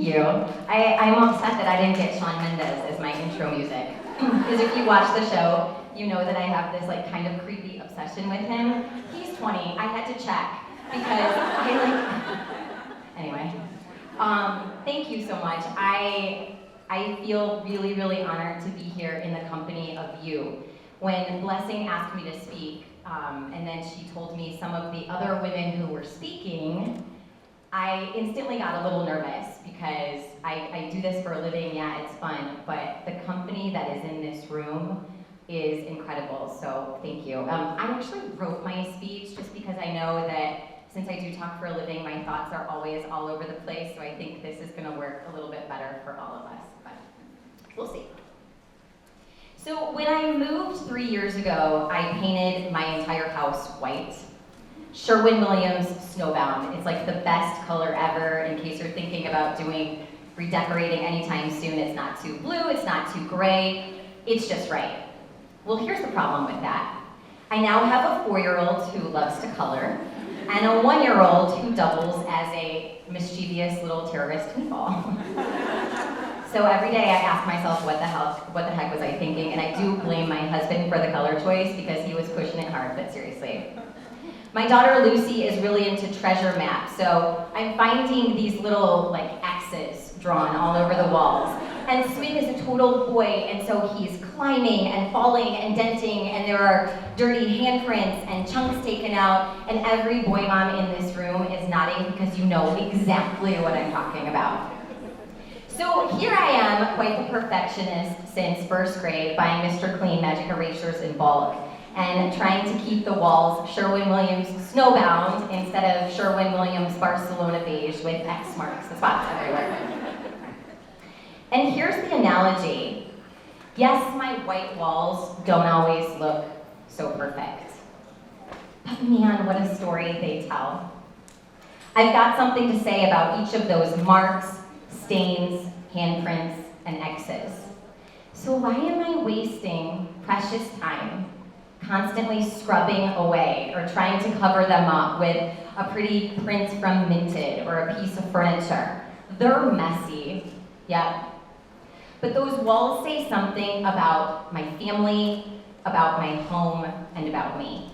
you. I'm upset that I didn't get Shawn Mendes as my intro music. Because if you watch the show, you know that I have this like kind of creepy obsession with him. He's 20, I had to check because anyway. Thank you so much. I feel really, really honored to be here in the company of you. When Blessing asked me to speak, and then she told me some of the other women who were speaking, I instantly got a little nervous because I do this for a living, yeah, it's fun, but the company that is in this room is incredible, so thank you. I actually wrote my speech just because I know that since I do talk for a living, my thoughts are always all over the place, so I think this is gonna work a little bit better for all of us, but we'll see. So when I moved 3 years ago, I painted my entire house white. Sherwin-Williams Snowbound. It's like the best color ever in case you're thinking about doing redecorating anytime soon. It's not too blue, it's not too gray, it's just right. Well, here's the problem with that. I now have a 4-year-old who loves to color and a 1-year-old who doubles as a mischievous little terrorist meatball. So every day I ask myself what the heck was I thinking, and I do blame my husband for the color choice because he was pushing it hard, but seriously. My daughter Lucy is really into treasure maps, so I'm finding these little like X's drawn all over the walls. And Swin is a total boy, and so he's climbing and falling and denting, and there are dirty handprints and chunks taken out, and every boy mom in this room is nodding because you know exactly what I'm talking about. So here I am, quite the perfectionist since first grade, buying Mr. Clean magic erasers in bulk, and trying to keep the walls Sherwin-Williams Snowbound instead of Sherwin-Williams Barcelona beige with X marks the spots everywhere. And here's the analogy. Yes, my white walls don't always look so perfect, but man, what a story they tell. I've got something to say about each of those marks, stains, handprints, and X's. So why am I wasting precious time constantly scrubbing away or trying to cover them up with a pretty print from Minted or a piece of furniture? They're messy, yep. But those walls say something about my family, about my home, and about me.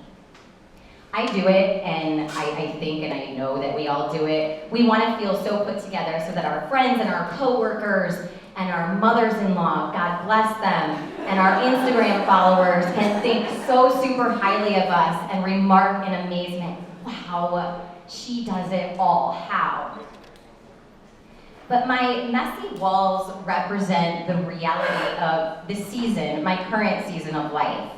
I do it, and I think, and I know that we all do it. We want to feel so put together so that our friends and our coworkers and our mothers-in-law, God bless them, and our Instagram followers can think so super highly of us and remark in amazement, wow, she does it all, how? But my messy walls represent the reality of this season, my current season of life.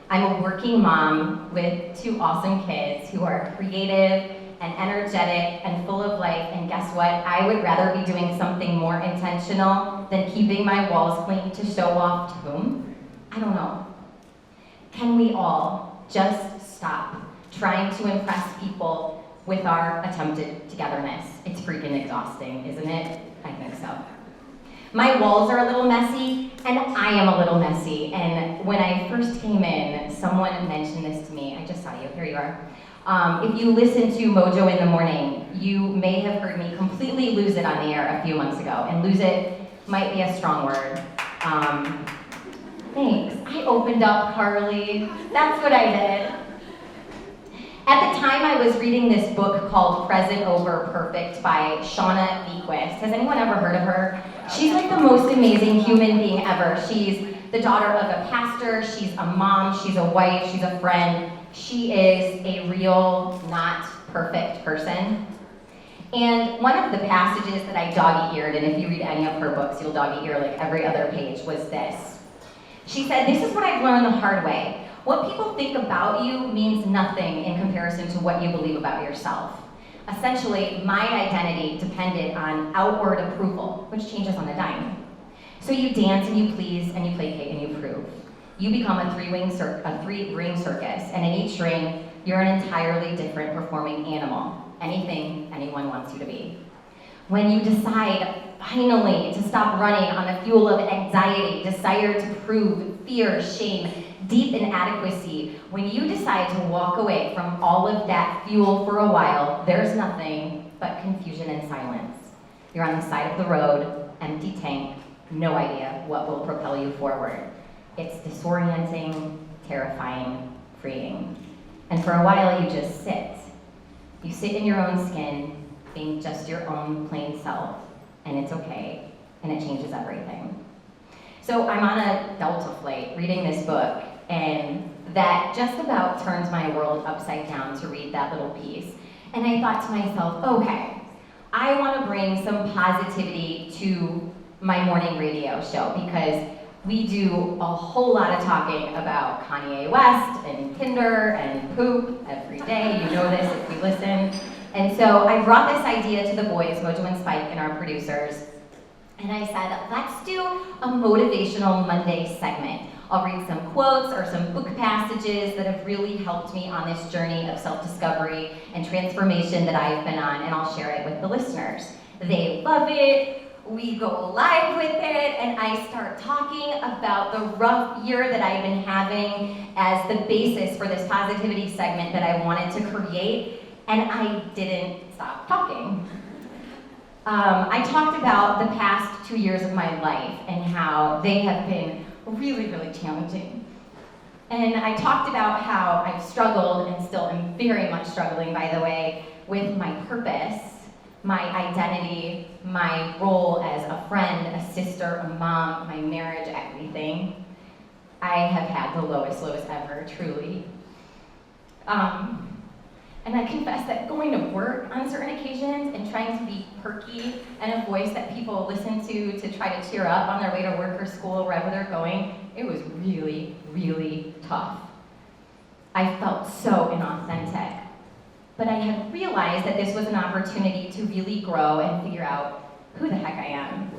I'm a working mom with 2 awesome kids who are creative and energetic and full of life, and guess what? I would rather be doing something more intentional than keeping my walls clean to show off to whom? I don't know. Can we all just stop trying to impress people with our attempted togetherness? It's freaking exhausting, isn't it? I think so. My walls are a little messy, and I am a little messy. And when I first came in, someone mentioned this to me. I just saw you, here you are. If you listen to Mojo in the Morning, you may have heard me completely lose it on the air a few months ago. And lose it might be a strong word. Thanks, I opened up, Carly. That's what I did. At the time, I was reading this book called Present Over Perfect by Shannon. Has anyone ever heard of her? She's like the most amazing human being ever. She's the daughter of a pastor, she's a mom, she's a wife, she's a friend. She is a real, not perfect person. And one of the passages that I dog-eared, and if you read any of her books, you'll dog-ear like every other page, was this. She said, "This is what I've learned the hard way. What people think about you means nothing in comparison to what you believe about yourself. Essentially, my identity depended on outward approval, which changes on a dime. So you dance and you please and you placate and you prove. You become a three-ring circus, and in each ring, you're an entirely different performing animal, anything anyone wants you to be. When you decide, finally, to stop running on the fuel of anxiety, desire to prove, fear, shame, deep inadequacy, when you decide to walk away from all of that fuel for a while, there's nothing but confusion and silence. You're on the side of the road, empty tank, no idea what will propel you forward. It's disorienting, terrifying, freeing. And for a while, you just sit. You sit in your own skin, being just your own plain self, and it's okay, and it changes everything. So I'm on a Delta flight reading this book, and that just about turns my world upside down to read that little piece. And I thought to myself, okay, I want to bring some positivity to my morning radio show because we do a whole lot of talking about Kanye West and Tinder and poop every day. You know this if you listen. And so I brought this idea to the boys, Mojo and Spike, and our producers. And I said, let's do a motivational Monday segment. I'll read some quotes or some book passages that have really helped me on this journey of self-discovery and transformation that I've been on, and I'll share it with the listeners. They love it. We go live with it, and I start talking about the rough year that I've been having as the basis for this positivity segment that I wanted to create, and I didn't stop talking. I talked about the past 2 years of my life and how they have been really, really challenging. And I talked about how I've struggled, and still am very much struggling, by the way, with my purpose, my identity, my role as a friend, a sister, a mom, my marriage, everything. I have had the lowest ever, truly. And I confess that going to work on certain occasions and trying to be perky and a voice that people listen to try to cheer up on their way to work or school, wherever they're going, it was really, really tough. I felt so inauthentic. But I had realized that this was an opportunity to really grow and figure out who the heck I am.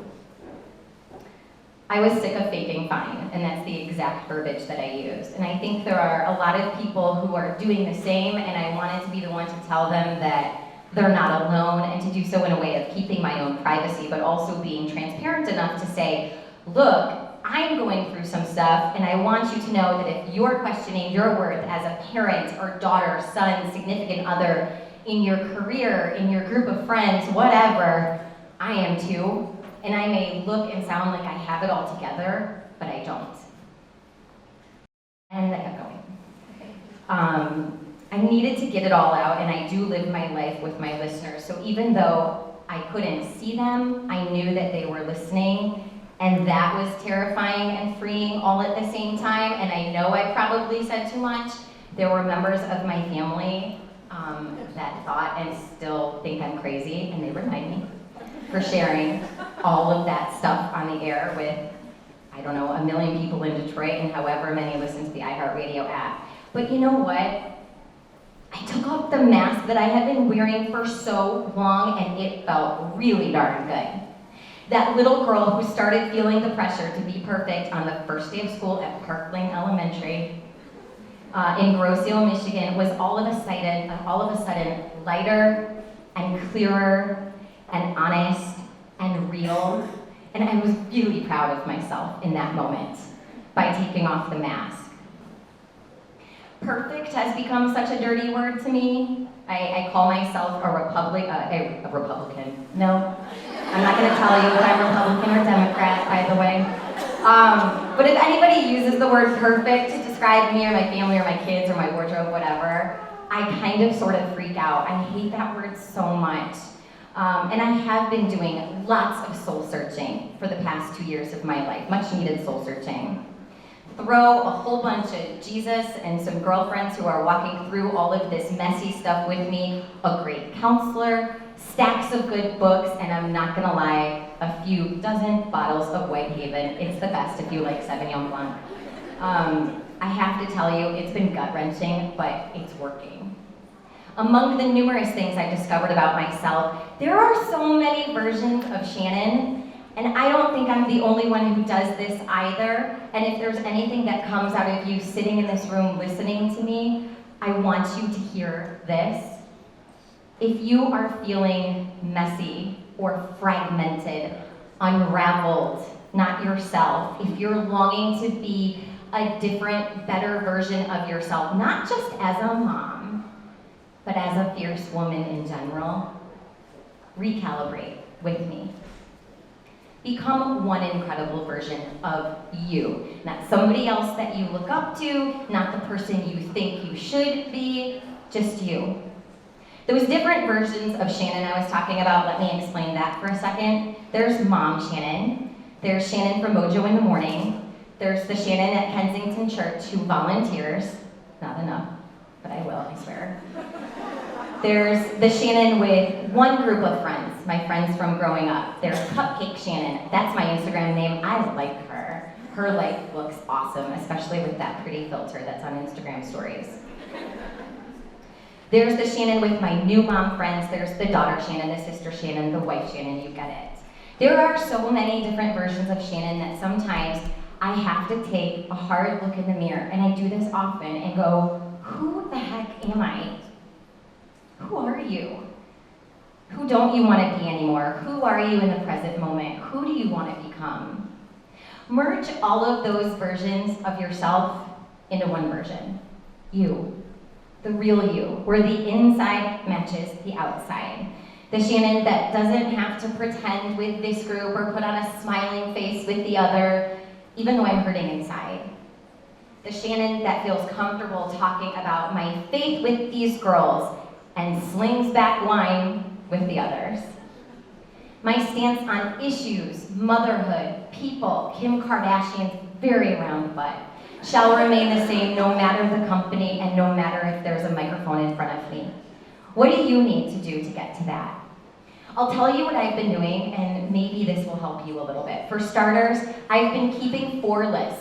I was sick of faking fine, and that's the exact verbiage that I used. And I think there are a lot of people who are doing the same, and I wanted to be the one to tell them that they're not alone, and to do so in a way of keeping my own privacy, but also being transparent enough to say, look, I'm going through some stuff, and I want you to know that if you're questioning your worth as a parent or daughter, son, significant other, in your career, in your group of friends, whatever, I am too. And I may look and sound like I have it all together, but I don't. And I kept going. I needed to get it all out, and I do live my life with my listeners. So even though I couldn't see them, I knew that they were listening, and that was terrifying and freeing all at the same time. And I know I probably said too much. There were members of my family that thought and still think I'm crazy, and they remind me for sharing all of that stuff on the air with, I don't know, 1 million people in Detroit and however many listen to the iHeartRadio app. But you know what? I took off the mask that I had been wearing for so long, and it felt really darn good. That little girl who started feeling the pressure to be perfect on the first day of school at Park Lane Elementary in Grosse Ile, Michigan, was all of a sudden lighter and clearer and honest and real. And I was really proud of myself in that moment by taking off the mask. Perfect has become such a dirty word to me. I call myself a Republican. No, I'm not going to tell you if I'm Republican or Democrat, by the way. But if anybody uses the word perfect to describe me or my family or my kids or my wardrobe, whatever, I kind of sort of freak out. I hate that word so much. And I have been doing lots of soul searching for the past 2 years of my life, much needed soul searching. Throw a whole bunch of Jesus and some girlfriends who are walking through all of this messy stuff with me, a great counselor, stacks of good books, and I'm not gonna lie, a few dozen bottles of Whitehaven. It's the best if you like Sauvignon Blanc. I have to tell you, it's been gut-wrenching, but it's working. Among the numerous things I've discovered about myself, there are so many versions of Shannon, and I don't think I'm the only one who does this either. And if there's anything that comes out of you sitting in this room listening to me, I want you to hear this. If you are feeling messy or fragmented, unraveled, not yourself, if you're longing to be a different, better version of yourself, not just as a mom, but as a fierce woman in general, recalibrate. with me. Become one incredible version of you. Not somebody else that you look up to, not the person you think you should be, just you. Those different versions of Shannon I was talking about, let me explain that for a second. There's Mom Shannon. There's Shannon from Mojo in the Morning. There's the Shannon at Kensington Church who volunteers. Not enough, but I will, I swear. There's the Shannon with one group of friends, my friends from growing up. There's Cupcake Shannon. That's my Instagram name. I like her. Her life looks awesome, especially with that pretty filter that's on Instagram stories. There's the Shannon with my new mom friends. There's the daughter Shannon, the sister Shannon, the wife Shannon, you get it. There are so many different versions of Shannon that sometimes I have to take a hard look in the mirror, and I do this often, and go, who the heck am I? Who are you? Who don't you want to be anymore? Who are you in the present moment? Who do you want to become? Merge all of those versions of yourself into one version. You. The real you, where the inside matches the outside. The Shannon that doesn't have to pretend with this group or put on a smiling face with the other, even though I'm hurting inside. The Shannon that feels comfortable talking about my faith with these girls and slings back wine with the others. My stance on issues, motherhood, people, Kim Kardashian's very round butt, shall remain the same no matter the company and no matter if there's a microphone in front of me. What do you need to do to get to that? I'll tell you what I've been doing, and maybe this will help you a little bit. For starters, I've been keeping 4 lists.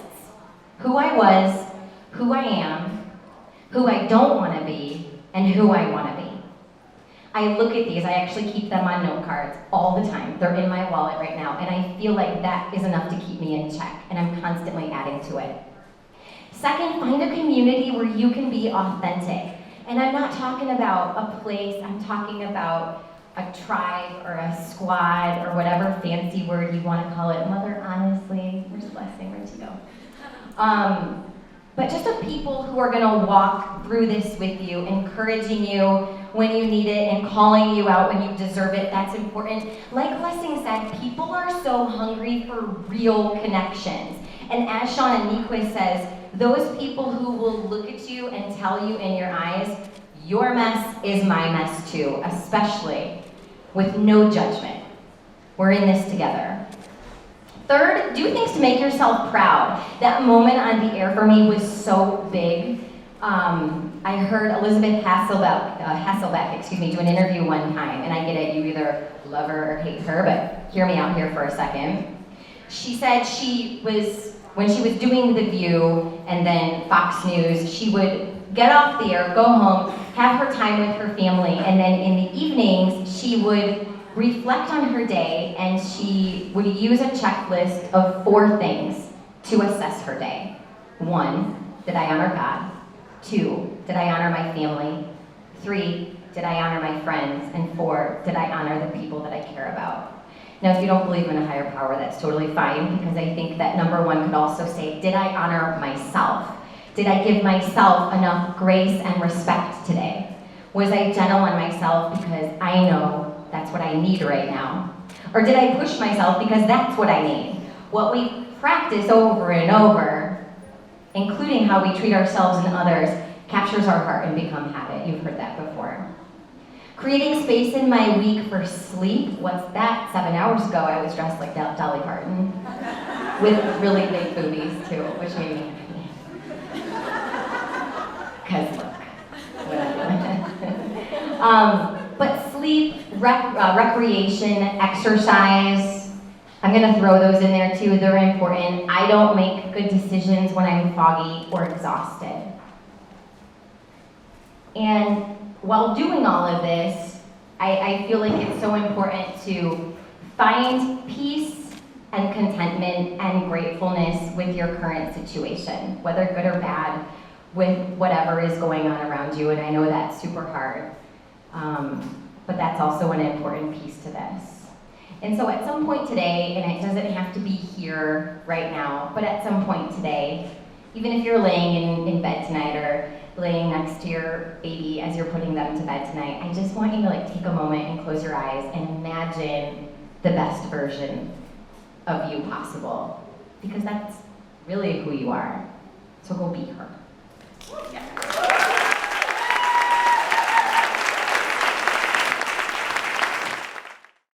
Who I was, who I am, who I don't want to be, and who I want to be. I look at these, I actually keep them on note cards all the time. They're in my wallet right now, and I feel like that is enough to keep me in check, and I'm constantly adding to it. Second, find a community where you can be authentic. And I'm not talking about a place, I'm talking about a tribe or a squad or whatever fancy word you want to call it. Mother, honestly, where's Blessing? Where'd she go? But just of people who are gonna walk through this with you, encouraging you when you need it and calling you out when you deserve it. That's important. Like Blessing said, people are so hungry for real connections. And as Shannon Nyquist says, those people who will look at you and tell you in your eyes, your mess is my mess too, especially with no judgment. We're in this together. Third, do things to make yourself proud. That moment on the air for me was so big. I heard Elizabeth Hasselbeck, do an interview one time, and I get it, you either love her or hate her, but hear me out here for a second. She said when she was doing The View and then Fox News, she would get off the air, go home, have her time with her family, and then in the evenings, she would reflect on her day, and she would use a checklist of 4 things to assess her day. 1, did I honor God? 2, did I honor my family? 3, did I honor my friends? And 4, did I honor the people that I care about? Now, if you don't believe in a higher power, that's totally fine, because I think that number 1 could also say, did I honor myself? Did I give myself enough grace and respect today? Was I gentle on myself because I know that's what I need right now? Or did I push myself because that's what I need? What we practice over and over, including how we treat ourselves and others, captures our heart and becomes habit. You've heard that before. Creating space in my week for sleep. What's that? 7 hours ago, I was dressed like Dolly Parton with really big boobies too, which made me happy. Because look, what I'm doing. But sleep, recreation, exercise, I'm gonna throw those in there too. They're important. I don't make good decisions when I'm foggy or exhausted. And while doing all of this, I feel like it's so important to find peace and contentment and gratefulness with your current situation, whether good or bad, with whatever is going on around you. And I know that's super hard, but that's also an important piece to this. And so at some point today, and it doesn't have to be here right now, but at some point today, even if you're laying in bed tonight or laying next to your baby as you're putting them to bed tonight, I just want you to take a moment and close your eyes and imagine the best version of you possible, because that's really who you are. So go be her.